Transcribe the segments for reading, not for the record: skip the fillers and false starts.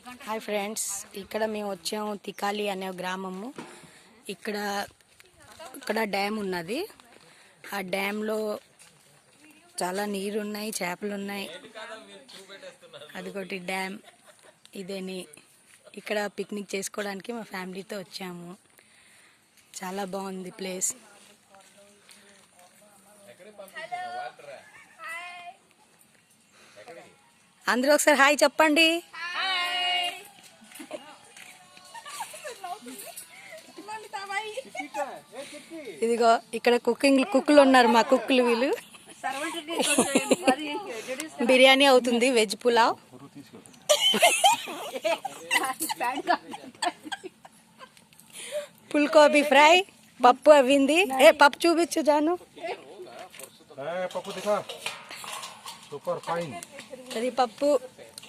Hi friends, ఇక్కడ మేము వచ్చాము తికాలి అనే గ్రామము. ఇక్కడ డ్యామ్ ఉన్నది. ఆ డ్యామ్లో చాలా నీరు ఉన్నాయి, చేపలు ఉన్నాయి. అదిగోటి డ్యామ్ ఇదేని. ఇక్కడ పిక్నిక్ చేసుకోవడానికి మా ఫ్యామిలీతో వచ్చాము. చాలా బాగుంది ప్లేస్. అందరూ ఒకసారి హాయ్ చెప్పండి. ఇదిగో ఇక్కడ కుక్కులు ఉన్నారు, మా కుక్కులు వీళ్ళు. బిర్యానీ అవుతుంది, వెజ్ పులావ్. ఫుల్కోబీ ఫ్రై, పప్పు అవ్వింది. పప్పు చూపించు జాను. అది పప్పు,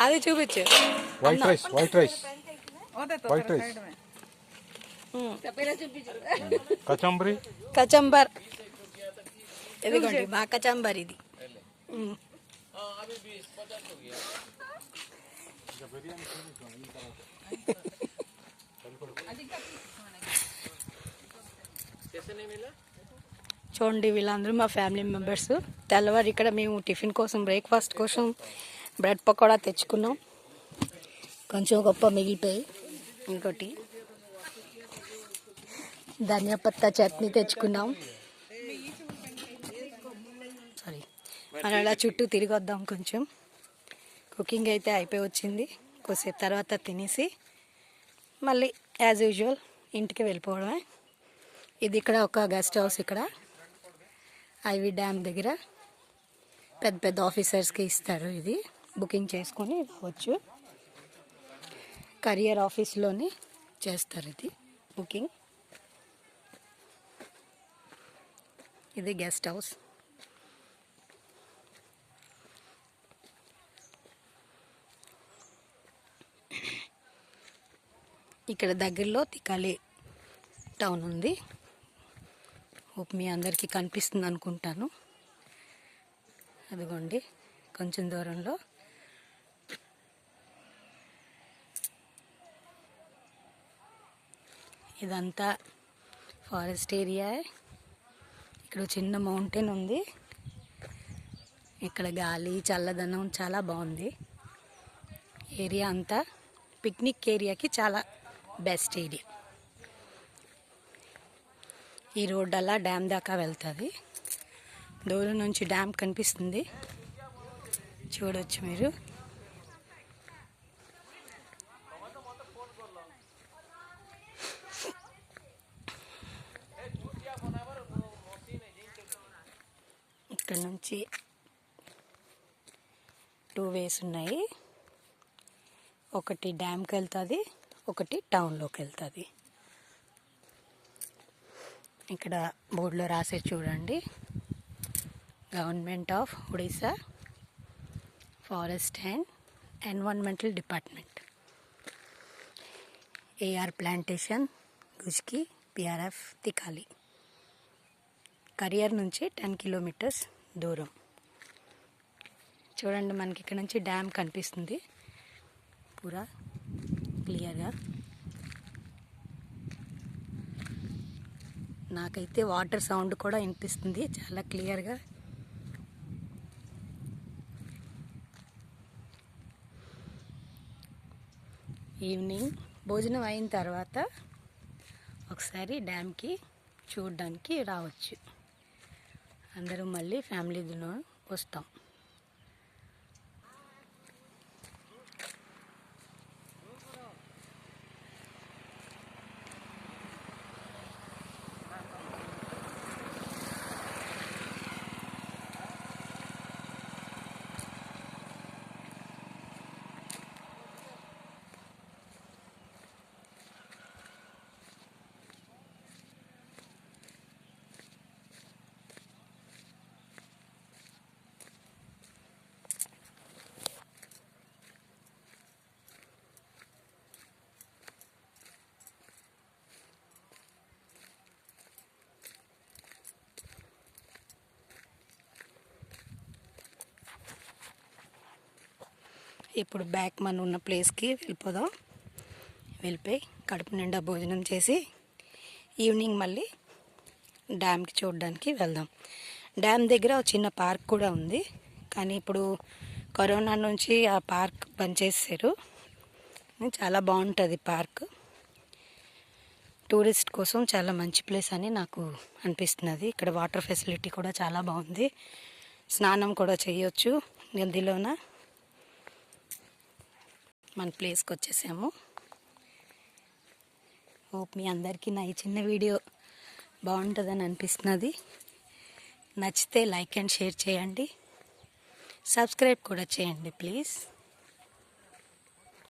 అది చూపించు. White rice kachumber. ఇదిగోండి మా కచంబర్ ఇది. చూడండి, వీళ్ళందరూ మా ఫ్యామిలీ మెంబర్స్. తెల్లవారు ఇక్కడ మేము టిఫిన్ కోసం, బ్రేక్ఫాస్ట్ కోసం బ్రెడ్ పకోడా తెచ్చుకున్నాం. కొంచెం గొప్ప మిగిలిపోయి, ఇంకోటి ధనియా పత్తా చట్నీ తెచ్చుకున్నాం. సారీ, మనం అలా చుట్టూ తిరిగి వద్దాం. కొంచెం కుకింగ్ అయితే అయిపోయి వచ్చింది. కొద్దిసేపు తర్వాత తినేసి మళ్ళీ యాజ్ యూజువల్ ఇంటికి వెళ్ళిపోవడమే. ఇది ఇక్కడ ఒక గెస్ట్ హౌస్. ఇక్కడ ఐవి డ్యామ్ దగ్గర పెద్ద పెద్ద ఆఫీసర్స్కి ఇస్తారు. ఇది బుకింగ్ చేసుకొని రావచ్చు. కరియర్ ఆఫీస్లోనే చేస్తారు ఇది బుకింగ్. ఇది గెస్ట్ హౌస్. ఇక్కడ దగ్గరలో తికాలి టౌన్ ఉంది. హోప్ మీ అందరికీ కనిపిస్తుంది అనుకుంటాను. అదిగోండి కొంచెం దూరంలో. ఇదంతా ఫారెస్ట్ ఏరియా. ఇక్కడ చిన్న మౌంటైన్ ఉంది. ఇక్కడ గాలి, చల్లదనం చాలా బాగుంది. ఏరియా అంతా పిక్నిక్ ఏరియాకి చాలా బెస్ట్ ఏరియా. ఈ రోడ్ అలా డ్యామ్ దాకా వెళ్తుంది. దూరం నుంచి డ్యామ్ కనిపిస్తుంది, చూడవచ్చు మీరు. ఇక్కడ నుంచి 2 వేస్ ఉన్నాయి. ఒకటి డ్యామ్కి వెళ్తుంది, ఒకటి టౌన్లోకి వెళ్తుంది. ఇక్కడ బోర్డులో రాసే చూడండి, government of Odisha forest and environmental department, AR plantation, గుజ్కి, పిఆర్ఎఫ్ తికాలి. కరియర్ నుంచి 10 కిలోమీటర్స్ దూరం. చూడండి, మనకి ఇక్కడ నుంచి డ్యామ్ కనిపిస్తుంది పూరా క్లియర్గా. నాకైతే వాటర్ సౌండ్ కూడా వినిపిస్తుంది చాలా క్లియర్గా. ఈవినింగ్ భోజనం అయిన తర్వాత ఒకసారి డ్యామ్కి చూడడానికి రావచ్చు. అందరూ మళ్ళీ ఫ్యామిలీతో వస్తాం. ఇప్పుడు బ్యాక్ మనం ఉన్న ప్లేస్కి వెళ్ళిపోదాం. వెళ్ళిపోయి కడుపు నిండా భోజనం చేసి ఈవినింగ్ మళ్ళీ డ్యామ్కి చూడడానికి వెళ్దాం. డ్యామ్ దగ్గర ఒక చిన్న పార్క్ కూడా ఉంది, కానీ ఇప్పుడు కరోనా నుంచి ఆ పార్క్ బంద్ చేశారు. చాలా బాగుంటుంది పార్క్. టూరిస్ట్ కోసం చాలా మంచి ప్లేస్ అని నాకు అనిపిస్తున్నది. ఇక్కడ వాటర్ ఫెసిలిటీ కూడా చాలా బాగుంది. స్నానం కూడా చేయొచ్చు నదిలోన. మన ప్లేస్కి వచ్చేసాము. హోప్ మీ అందరికీ నా ఈ చిన్న వీడియో బాగుంటుందని అనిపిస్తున్నది. నచ్చితే లైక్ అండ్ షేర్ చేయండి, సబ్స్క్రైబ్ కూడా చేయండి ప్లీజ్.